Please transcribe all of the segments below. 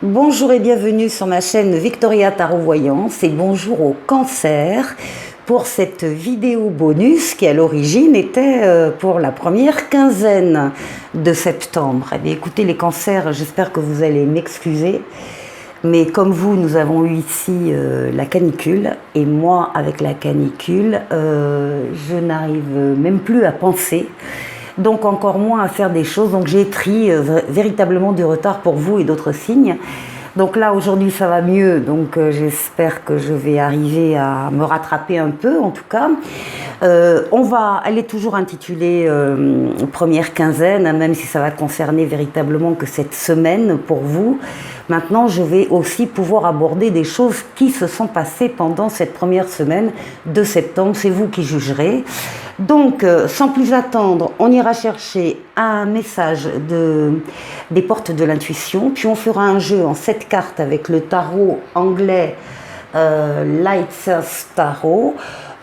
Bonjour et bienvenue sur ma chaîne Victoria Tarot Voyance et bonjour au cancer pour cette vidéo bonus qui à l'origine était pour la première quinzaine de septembre. Eh bien, écoutez les cancers, j'espère que vous allez m'excuser, mais comme vous, nous avons eu ici la canicule et moi avec la canicule, je n'arrive même plus à penser. Donc encore moins à faire des choses, donc j'ai pris véritablement du retard pour vous et d'autres signes. Donc là aujourd'hui ça va mieux, donc j'espère que je vais arriver à me rattraper un peu en tout cas. Elle est toujours intitulée première quinzaine, hein, même si ça va concerner véritablement que cette semaine pour vous. Maintenant je vais aussi pouvoir aborder des choses qui se sont passées pendant cette première semaine de septembre, c'est vous qui jugerez. Donc, sans plus attendre, on ira chercher un message des portes de l'intuition, puis on fera un jeu en 7 cartes avec le tarot anglais Lighthouse Tarot.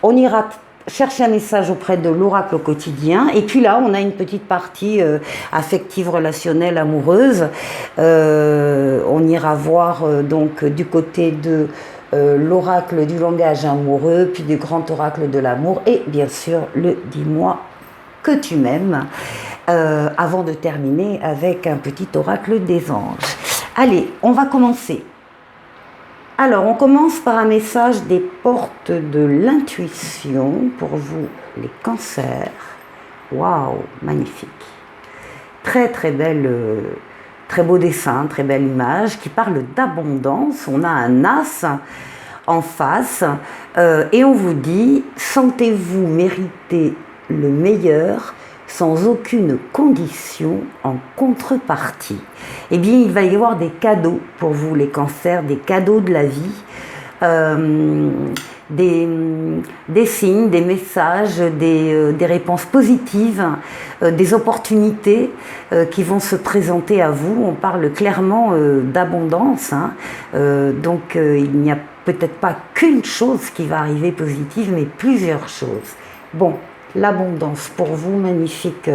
On ira chercher un message auprès de l'oracle au quotidien, et puis là, on a une petite partie affective, relationnelle, amoureuse. On ira voir donc du côté de l'oracle du langage amoureux, puis du grand oracle de l'amour, et bien sûr le dis-moi que tu m'aimes, avant de terminer avec un petit oracle des anges. Allez, on va commencer. Alors, on commence par un message des portes de l'intuition pour vous, les cancers. Waouh, magnifique. Très très belle, très beau dessin, très belle image qui parle d'abondance. On a un as en face et on vous dit « Sentez-vous mériter le meilleur sans aucune condition en contrepartie ». Eh bien, il va y avoir des cadeaux pour vous, les cancers, des cadeaux de la vie, des signes, des messages, des réponses positives, des opportunités qui vont se présenter à vous. On parle clairement d'abondance, hein. Donc il n'y a peut-être pas qu'une chose qui va arriver positive, mais plusieurs choses. Bon, l'abondance pour vous, magnifique,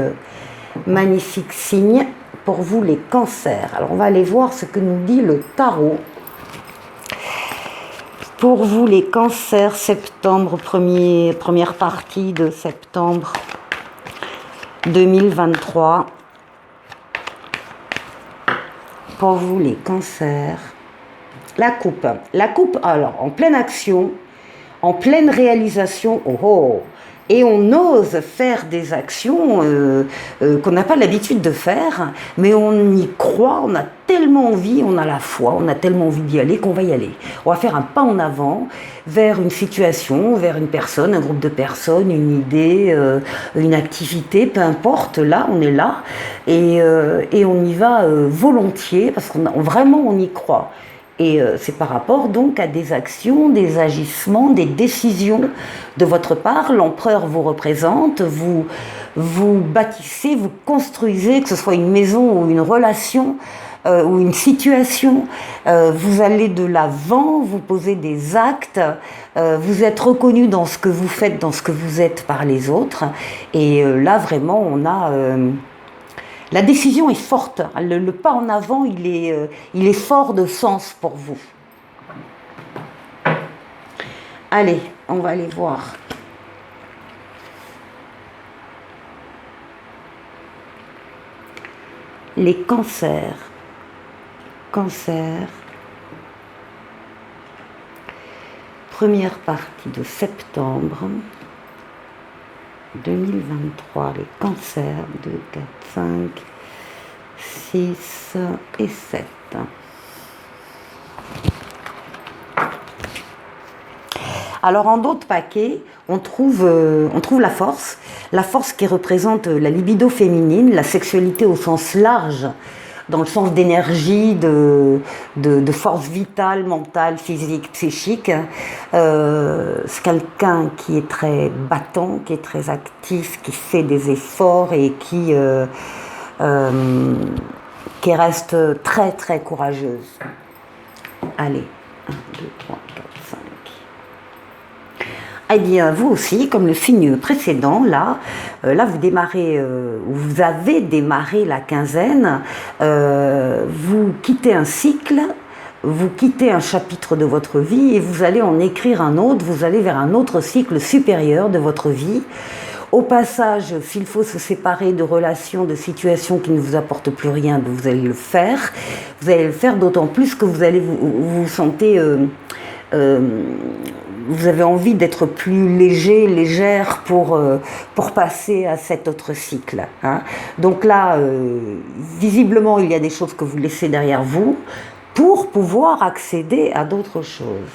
magnifique signe pour vous les cancers. Alors on va aller voir ce que nous dit le tarot. Pour vous les cancers, septembre, première partie de septembre 2023. Pour vous les cancers, la coupe. La coupe, alors, en pleine action, en pleine réalisation, oh oh, et on ose faire des actions qu'on n'a pas l'habitude de faire, mais on y croit, on a tellement envie, on a la foi, on a tellement envie d'y aller qu'on va y aller. On va faire un pas en avant vers une situation, vers une personne, un groupe de personnes, une idée, une activité, peu importe, là, on est là, et on y va volontiers, parce qu'on vraiment on y croit. Et c'est par rapport donc à des actions, des agissements, des décisions de votre part. L'empereur vous représente, vous bâtissez, vous construisez, que ce soit une maison ou une relation ou une situation. Vous allez de l'avant, vous posez des actes, vous êtes reconnu dans ce que vous faites, dans ce que vous êtes par les autres. Et là vraiment on a... la décision est forte, le pas en avant, il est fort de sens pour vous. Allez, on va aller voir. Les cancers. Cancer. Première partie de septembre 2023, les cancers, 2, 4, 5, 6 et 7. Alors en d'autres paquets, on trouve la force qui représente la libido féminine, la sexualité au sens large, dans le sens d'énergie, de force vitale, mentale, physique, psychique. C'est quelqu'un qui est très battant, qui est très actif, qui fait des efforts et qui reste très très courageuse. Allez, 1, 2, 3, 4, 5. Eh bien, vous aussi, comme le signe précédent, là vous démarrez, vous avez démarré la quinzaine, vous quittez un cycle, vous quittez un chapitre de votre vie et vous allez en écrire un autre, vous allez vers un autre cycle supérieur de votre vie. Au passage, s'il faut se séparer de relations, de situations qui ne vous apportent plus rien, vous allez le faire. Vous allez le faire d'autant plus que vous allez vous sentez... vous avez envie d'être plus léger, légère pour passer à cet autre cycle. Hein. Donc là, visiblement, il y a des choses que vous laissez derrière vous pour pouvoir accéder à d'autres choses.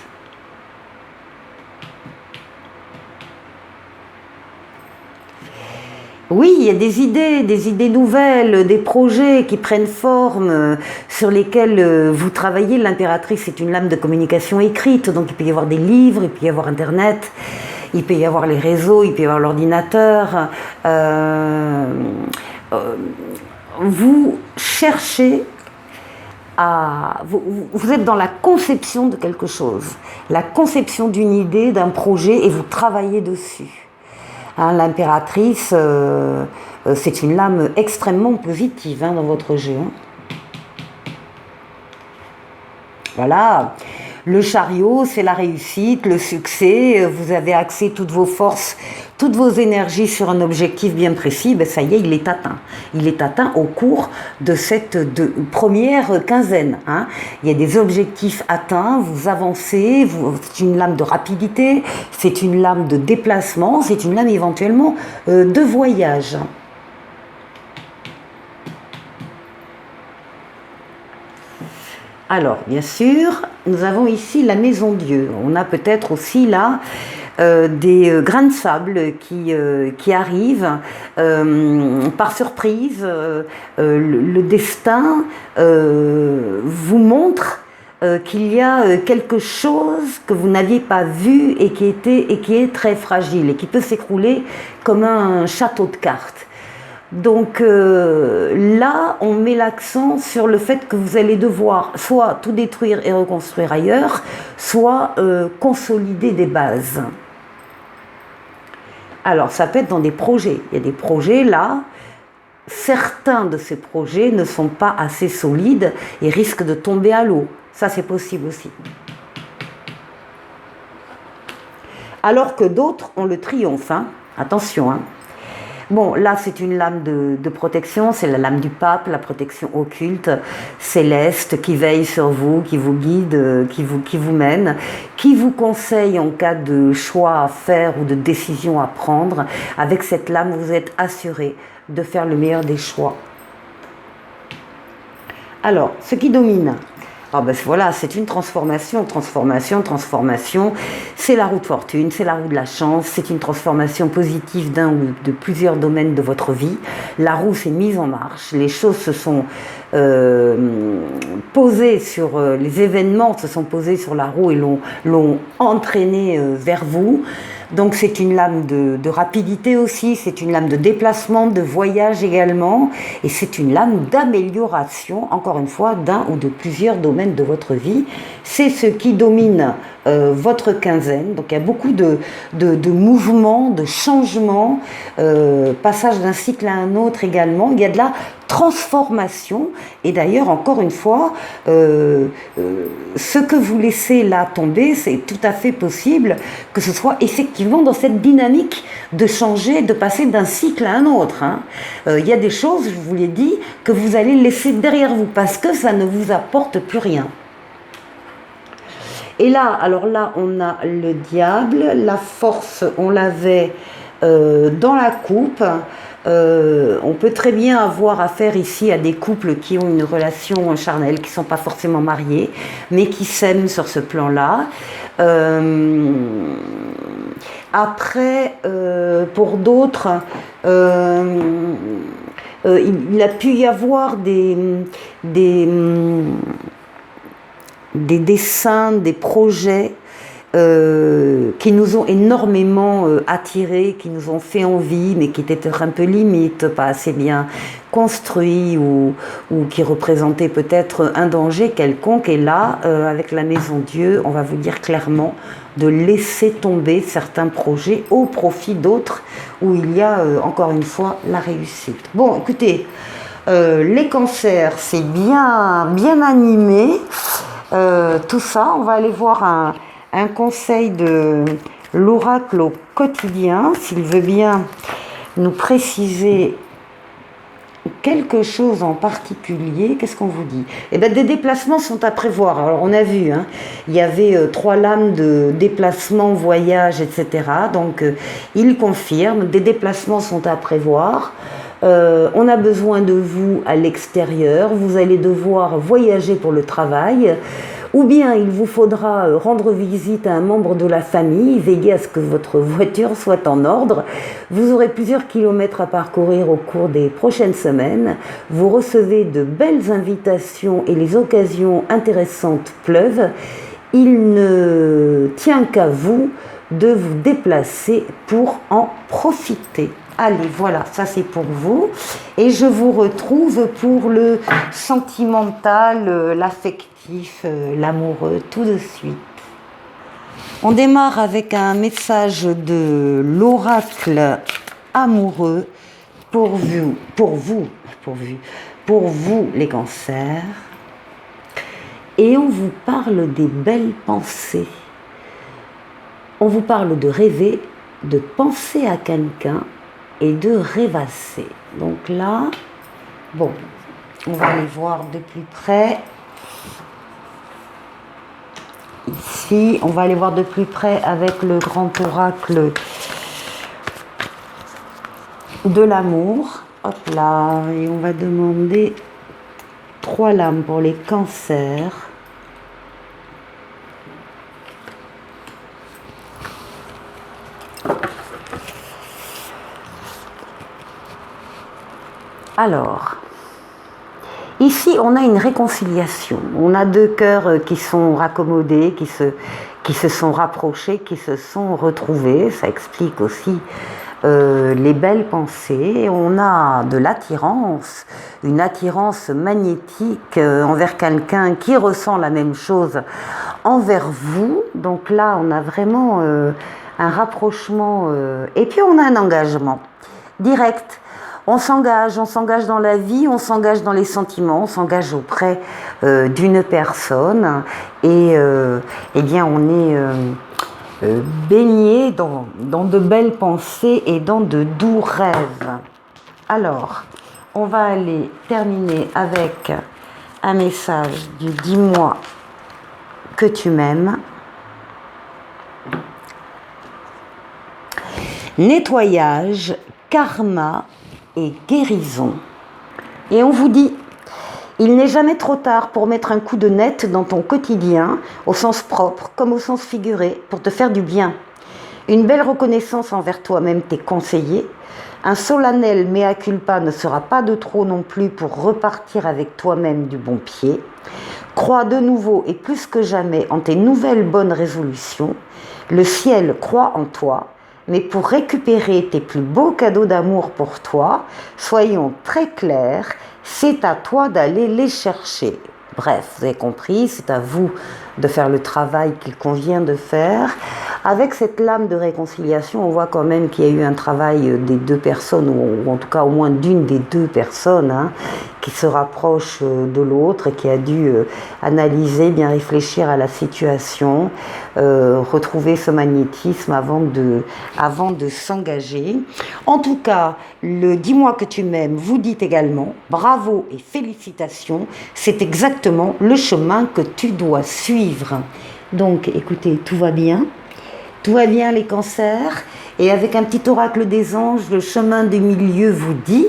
Oui, il y a des idées nouvelles, des projets qui prennent forme, sur lesquels vous travaillez. L'impératrice est une lame de communication écrite, donc il peut y avoir des livres, il peut y avoir Internet, il peut y avoir les réseaux, il peut y avoir l'ordinateur. Vous cherchez vous êtes dans la conception de quelque chose, la conception d'une idée, d'un projet, et vous travaillez dessus. Hein, l'impératrice, c'est une lame extrêmement positive dans votre jeu. Hein. Voilà. Le chariot, c'est la réussite, le succès. Vous avez axé toutes vos forces, toutes vos énergies sur un objectif bien précis. Ben ça y est, il est atteint. Il est atteint au cours de cette première quinzaine. Hein. Il y a des objectifs atteints, vous avancez, c'est une lame de rapidité, c'est une lame de déplacement, c'est une lame éventuellement de voyage. Alors, bien sûr, nous avons ici la maison Dieu. On a peut-être aussi là des grains de sable qui arrivent par surprise. Le destin vous montre qu'il y a quelque chose que vous n'aviez pas vu et qui est très fragile et qui peut s'écrouler comme un château de cartes. Donc là, on met l'accent sur le fait que vous allez devoir soit tout détruire et reconstruire ailleurs, soit consolider des bases. Alors, ça peut être dans des projets. Il y a des projets là, certains de ces projets ne sont pas assez solides et risquent de tomber à l'eau. Ça, c'est possible aussi. Alors que d'autres ont le triomphe. Hein. Attention, hein. Bon, là, c'est une lame de protection, c'est la lame du pape, la protection occulte, céleste, qui veille sur vous, qui vous guide, qui vous mène, qui vous conseille en cas de choix à faire ou de décision à prendre. Avec cette lame, vous êtes assuré de faire le meilleur des choix. Alors, ce qui domine, voilà, c'est une transformation. C'est la roue de fortune, c'est la roue de la chance, c'est une transformation positive d'un ou de plusieurs domaines de votre vie. La roue s'est mise en marche, les choses se sont posées sur, les événements se sont posés sur la roue et l'ont entraîné vers vous. Donc c'est une lame de rapidité aussi, c'est une lame de déplacement, de voyage également, et c'est une lame d'amélioration, encore une fois, d'un ou de plusieurs domaines de votre vie. C'est ce qui domine votre quinzaine. Donc il y a beaucoup de mouvements, de changements, passage d'un cycle à un autre également. Il y a de la transformation, et d'ailleurs, encore une fois, ce que vous laissez là tomber, c'est tout à fait possible que ce soit effectivement dans cette dynamique de changer, de passer d'un cycle à un autre. Hein. Il y a des choses, je vous l'ai dit, que vous allez laisser derrière vous parce que ça ne vous apporte plus rien. Et là, alors là, on a le diable, la force, on l'avait dans la coupe. On peut très bien avoir affaire ici à des couples qui ont une relation charnelle, qui ne sont pas forcément mariés, mais qui s'aiment sur ce plan-là. Après, pour d'autres, il a pu y avoir des dessins, des projets qui nous ont énormément attirés, qui nous ont fait envie, mais qui étaient peut-être un peu limites, pas assez bien construits ou qui représentaient peut-être un danger quelconque. Et là, avec la Maison Dieu, on va vous dire clairement de laisser tomber certains projets au profit d'autres où il y a encore une fois la réussite. Bon, écoutez, les cancers, c'est bien animé. Tout ça, on va aller voir un conseil de l'oracle au quotidien, s'il veut bien nous préciser quelque chose en particulier. Qu'est-ce qu'on vous dit? Eh bien, des déplacements sont à prévoir. Alors, on a vu, hein, il y avait 3 lames de déplacement, voyage, etc. Donc, il confirme, des déplacements sont à prévoir. On a besoin de vous à l'extérieur. Vous allez devoir voyager pour le travail. Ou bien il vous faudra rendre visite à un membre de la famille, veiller à ce que votre voiture soit en ordre. Vous aurez plusieurs kilomètres à parcourir au cours des prochaines semaines. Vous recevez de belles invitations et les occasions intéressantes pleuvent. Il ne tient qu'à vous de vous déplacer pour en profiter. Allez, voilà, ça c'est pour vous. Et je vous retrouve pour le sentimental, l'affectif, l'amoureux, tout de suite. On démarre avec un message de l'oracle amoureux pour vous les cancers. Et on vous parle des belles pensées. On vous parle de rêver, de penser à quelqu'un et de rêvasser. Donc là, bon, on va aller voir de plus près. Ici, on va aller voir de plus près avec le grand oracle de l'amour. Hop là, et on va demander 3 lames pour les cancers. Alors, ici, on a une réconciliation. On a 2 cœurs qui sont raccommodés, qui se sont rapprochés, qui se sont retrouvés. Ça explique aussi les belles pensées. On a de l'attirance, une attirance magnétique envers quelqu'un qui ressent la même chose envers vous. Donc là, on a vraiment un rapprochement et puis on a un engagement direct. On s'engage dans la vie, on s'engage dans les sentiments, on s'engage auprès d'une personne et eh bien on est baigné dans de belles pensées et dans de doux rêves. Alors, on va aller terminer avec un message du dis-moi que tu m'aimes. Nettoyage, karma et guérison. Et on vous dit, il n'est jamais trop tard pour mettre un coup de net dans ton quotidien, au sens propre comme au sens figuré, pour te faire du bien. Une belle reconnaissance envers toi-même t'est conseillée. Un solennel mea culpa ne sera pas de trop non plus pour repartir avec toi-même du bon pied. Crois de nouveau et plus que jamais en tes nouvelles bonnes résolutions. Le ciel croit en toi. Mais pour récupérer tes plus beaux cadeaux d'amour pour toi, soyons très clairs, c'est à toi d'aller les chercher. Bref, vous avez compris, c'est à vous de faire le travail qu'il convient de faire. Avec cette lame de réconciliation, on voit quand même qu'il y a eu un travail des 2 personnes, ou en tout cas au moins d'une des 2 personnes, hein, qui se rapproche de l'autre et qui a dû analyser, bien réfléchir à la situation, retrouver ce magnétisme avant de s'engager. En tout cas, le dis-moi que tu m'aimes vous dit également bravo et félicitations, c'est exactement le chemin que tu dois suivre. Donc écoutez, tout va bien les cancers, et avec un petit oracle des anges, le chemin du milieu vous dit,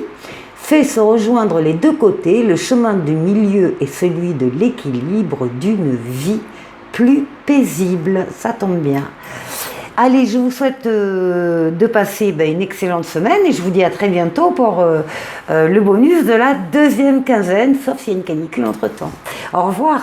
fait se rejoindre les 2 côtés, le chemin du milieu est celui de l'équilibre d'une vie plus paisible. Ça tombe bien. Allez, je vous souhaite de passer une excellente semaine et je vous dis à très bientôt pour le bonus de la 2e quinzaine, sauf s'il y a une canicule entre-temps. Au revoir.